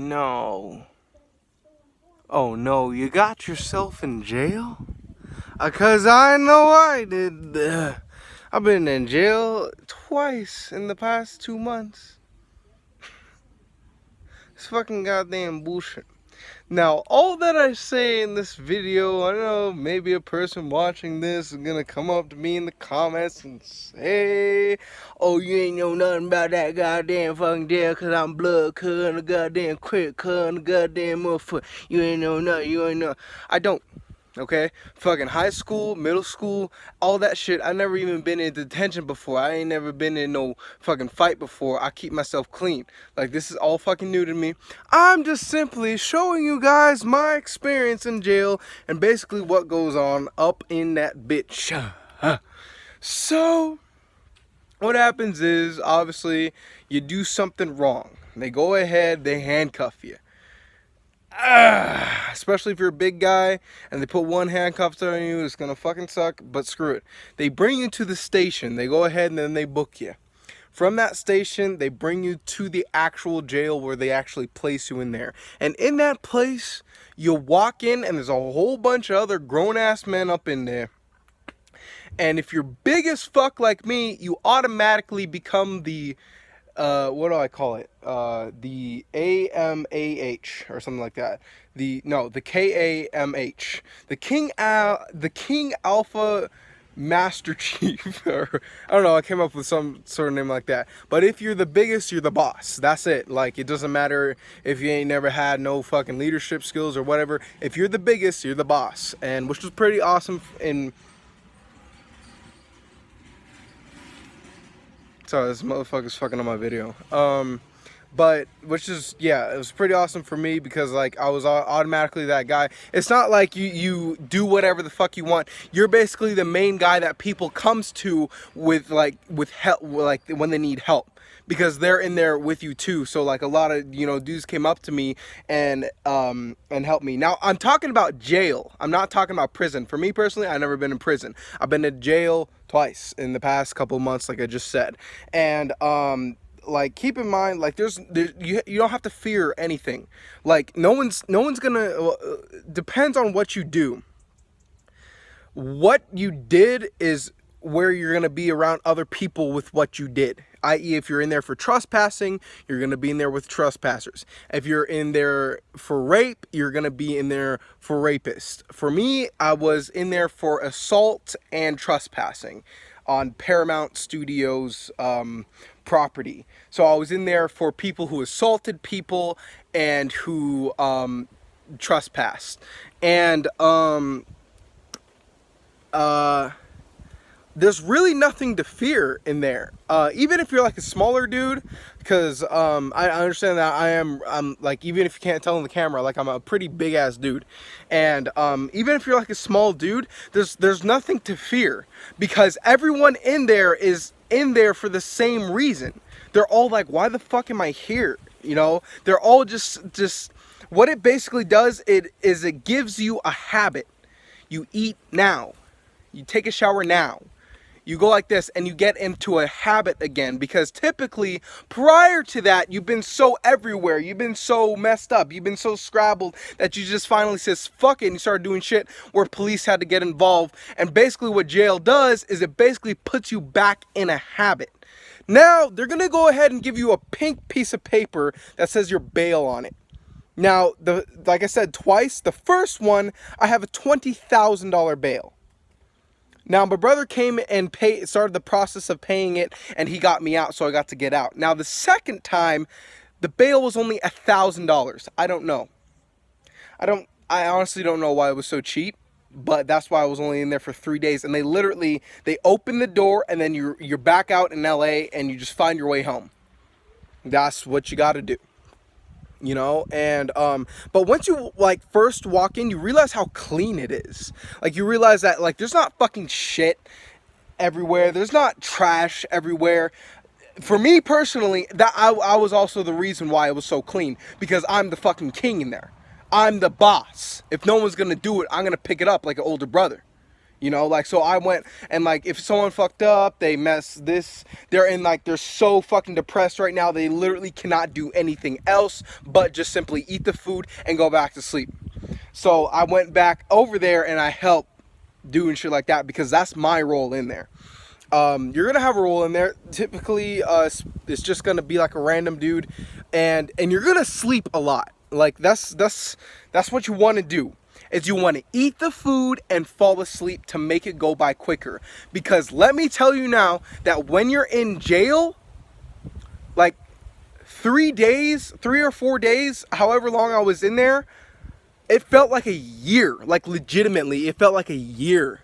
No. Oh no, you got yourself in jail? Cause I know I did. I've been in jail twice in the past 2 months. It's fucking goddamn bullshit. Now, all that I say in this video, I know maybe a person watching this is gonna come up to me in the comments and say, oh, you ain't know nothing about that goddamn fucking jail cause I'm blood cuz and a goddamn quick cuz and a goddamn motherfucker. You ain't know nothing, you ain't know. I don't. Okay, fucking high school, middle school, all that shit. I never even been in detention before. I ain't never been in no fucking fight before. I keep myself clean. Like, this is all fucking new to me. I'm just simply showing you guys my experience in jail and basically what goes on up in that bitch. So what happens is, obviously, you do something wrong. They go ahead, they handcuff you. Especially if you're a big guy and they put one handcuff on you, it's gonna fucking suck, but screw it. They bring you to the station, they go ahead and then they book you. From that station, they bring you to the actual jail where they actually place you in there. And in that place, you walk in and there's a whole bunch of other grown-ass men up in there. And if you're big as fuck like me, you automatically become the what do I call it? The AMAH or something like that. The KAMH. The King Alpha Master Chief. Or I don't know, I came up with some sort of name like that. But if you're the biggest, you're the boss. That's it. Like, it doesn't matter if you ain't never had no fucking leadership skills or whatever. If you're the biggest, you're the boss. And which was pretty awesome in. Sorry, this motherfucker's fucking on my video. But which is, yeah, it was pretty awesome for me because, like, I was automatically that guy. It's not like you do whatever the fuck you want. You're basically the main guy that people comes to with help, like when they need help, because they're in there with you too. So like a lot of, you know, dudes came up to me and helped me. Now I'm talking about jail. I'm not talking about prison. For me personally, I've never been in prison. I've been in jail twice in the past couple of months, like I just said. And like, keep in mind, like, you don't have to fear anything. Like, no one's gonna depends on what you do. What you did is where you're gonna be around other people with what you did. I.e., if you're in there for trespassing, you're gonna be in there with trespassers. If you're in there for rape, you're gonna be in there for rapists. For me, I was in there for assault and trespassing on Paramount Studios property. So I was in there for people who assaulted people and who trespassed. And there's really nothing to fear in there. Even if you're like a smaller dude, because I understand that I'm like, even if you can't tell in the camera, like, I'm a pretty big ass dude. And even if you're like a small dude, there's nothing to fear, because everyone in there is in there for the same reason. They're all like, why the fuck am I here? You know, they're all just what it basically does, it gives you a habit. You eat now. You take a shower now. You go like this and you get into a habit again, because typically prior to that you've been so everywhere, you've been so messed up, you've been so scrabbled that you just finally says fuck it and you start doing shit where police had to get involved. And basically what jail does is it basically puts you back in a habit. Now they're gonna go ahead and give you a pink piece of paper that says your bail on it. Now, like I said twice, the first one I have a $20,000 bail. Now, my brother came and started the process of paying it, and he got me out, so I got to get out. Now, the second time, the bail was only $1,000. I don't know. I honestly don't know why it was so cheap, but that's why I was only in there for 3 days. And they open the door, and then you're back out in LA, and you just find your way home. That's what you got to do. You know, and but once you like first walk in, you realize how clean it is. Like, you realize that, like, there's not fucking shit everywhere, there's not trash everywhere. For me personally, that I was also the reason why it was so clean, because I'm the fucking king in there. I'm the boss. If no one's gonna do it, I'm gonna pick it up like an older brother. You know, like, so I went and, like, if someone fucked up, they mess this, they're in, like, they're so fucking depressed right now, they literally cannot do anything else but just simply eat the food and go back to sleep. So I went back over there and I helped doing shit like that because that's my role in there. You're gonna have a role in there. Typically, it's just gonna be like a random dude, and you're gonna sleep a lot. Like, that's what you want to do. Is you want to eat the food and fall asleep to make it go by quicker. Because let me tell you now that when you're in jail, like 3 or 4 days, however long I was in there, it felt like a year. Like, legitimately, it felt like a year.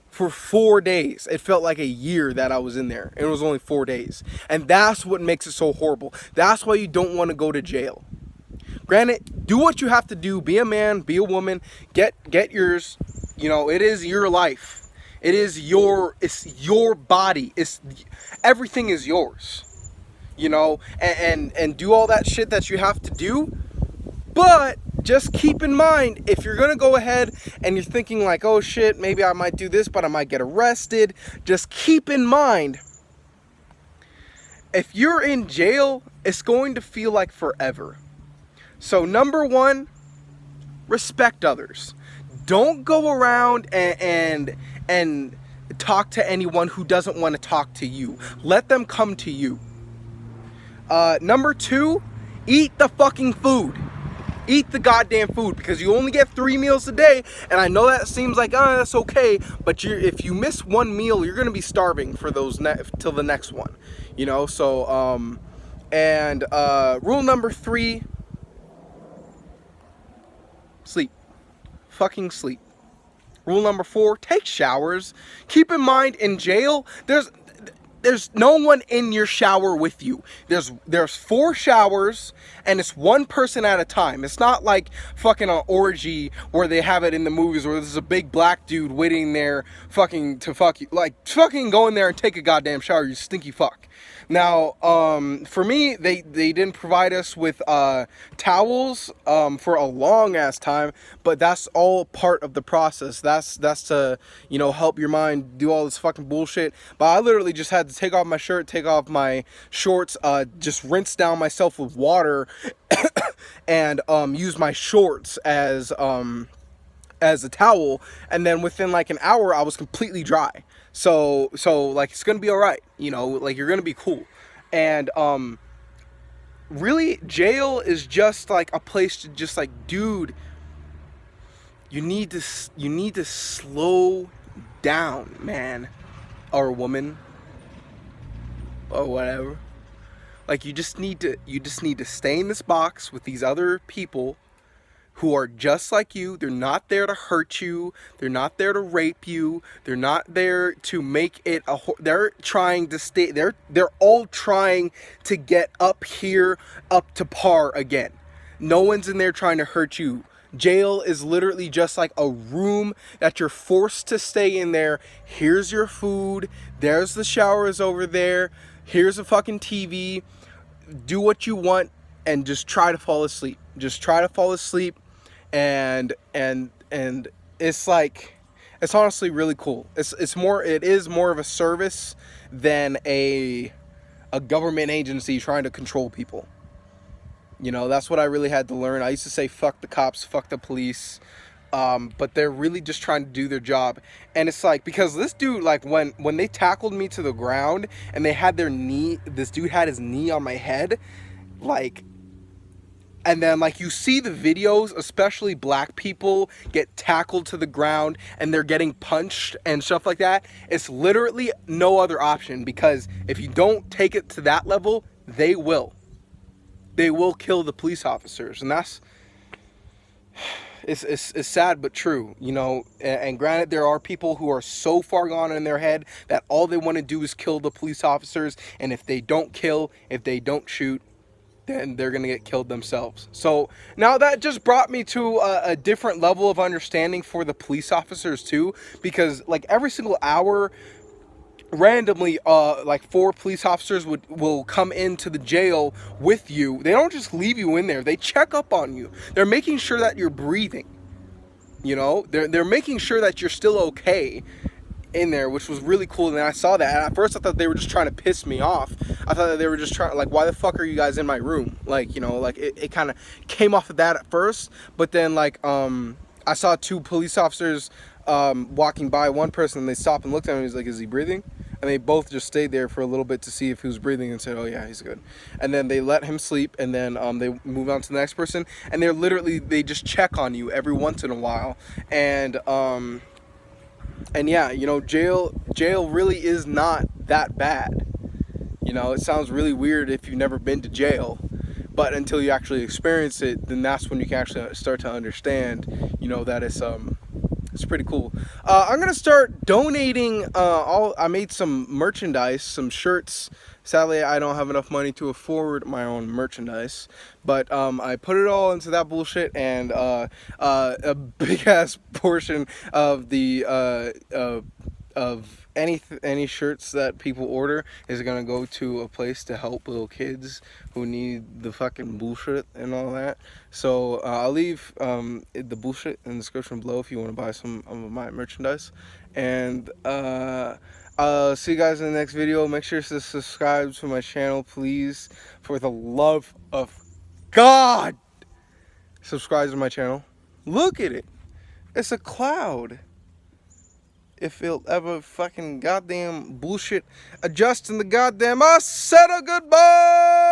For 4 days, it felt like a year that I was in there. And it was only 4 days. And that's what makes it so horrible. That's why you don't want to go to jail. Granted, do what you have to do. Be a man, be a woman. Get yours. You know, it is your life. It's your body. Everything is yours. You know, and do all that shit that you have to do. But just keep in mind, if you're gonna go ahead and you're thinking like, oh shit, maybe I might do this, but I might get arrested. Just keep in mind, if you're in jail, it's going to feel like forever. So number one, respect others. Don't go around and talk to anyone who doesn't want to talk to you. Let them come to you. Number two, eat the fucking food. Eat the goddamn food, because you only get 3 meals a day, and I know that seems like, oh, that's okay, but if you miss one meal, you're gonna be starving for those till the next one, you know. So rule number 3, sleep. Fucking sleep. Rule number 4, take showers. Keep in mind, in jail, there's no one in your shower with you. There's 4 showers, and it's one person at a time. It's not like fucking an orgy where they have it in the movies where there's a big black dude waiting there fucking to fuck you. Like, fucking go in there and take a goddamn shower, you stinky fuck. Now, for me, they didn't provide us with towels for a long ass time, but that's all part of the process. That's to, you know, help your mind do all this fucking bullshit. But I literally just had to take off my shirt, take off my shorts, just rinse down myself with water, and use my shorts as a towel, and then within like an hour I was completely dry. So like, it's gonna be all right, you know, like, you're gonna be cool. And really, jail is just like a place to just like, dude, you need to slow down, man, or woman, or whatever. Like, you just need to stay in this box with these other people who are just like you. They're not there to hurt you. They're not there to rape you. They're not there to make it they're trying to stay. They're all trying to get up here, up to par again. No one's in there trying to hurt you. Jail is literally just like a room that you're forced to stay in there. Here's your food. There's the showers over there. Here's a fucking TV. Do what you want and just try to fall asleep. Just try to fall asleep. And it's like, it's honestly really cool. It is more of a service than a government agency trying to control people. You know, that's what I really had to learn. I used to say fuck the cops, fuck the police, but they're really just trying to do their job. And it's like, because this dude, like, when they tackled me to the ground and they had this dude had his knee on my head, like. And then, like, you see the videos, especially black people get tackled to the ground and they're getting punched and stuff like that. It's literally no other option, because if you don't take it to that level, they will. They will kill the police officers. And that's... It's sad but true, you know. And granted, there are people who are so far gone in their head that all they want to do is kill the police officers. And if they don't kill, if they don't shoot, then they're gonna get killed themselves. So now that just brought me to a different level of understanding for the police officers too, because like every single hour, randomly, like 4 police officers will come into the jail with you. They don't just leave you in there. They check up on you. They're making sure that you're breathing. You know, they're making sure that you're still okay in there, which was really cool. And then I saw that, and at first I thought they were just trying to piss me off. I thought that they were just trying, like, why the fuck are you guys in my room? Like, you know, like it kind of came off of that at first, but then like I saw two police officers walking by one person, and they stopped and looked at him, and he's like, is he breathing? And they both just stayed there for a little bit to see if he was breathing, and said, oh yeah, he's good. And then they let him sleep, and then they move on to the next person, and they just check on you every once in a while. And yeah, you know, jail really is not that bad. You know, it sounds really weird if you've never been to jail, but until you actually experience it, then that's when you can actually start to understand, you know, that it's pretty cool. I'm gonna start donating. I made some merchandise, some shirts. Sadly, I don't have enough money to afford my own merchandise, but I put it all into that bullshit, and a big ass portion of the of any shirts that people order is gonna go to a place to help little kids who need the fucking bullshit and all that. So I'll leave the bullshit in the description below if you want to buy some of my merchandise. And I'll see you guys in the next video. Make sure to subscribe to my channel, please, for the love of God. Subscribe to my channel. Look at it, it's a cloud. If it'll ever fucking goddamn bullshit adjust in the goddamn, I said a goodbye.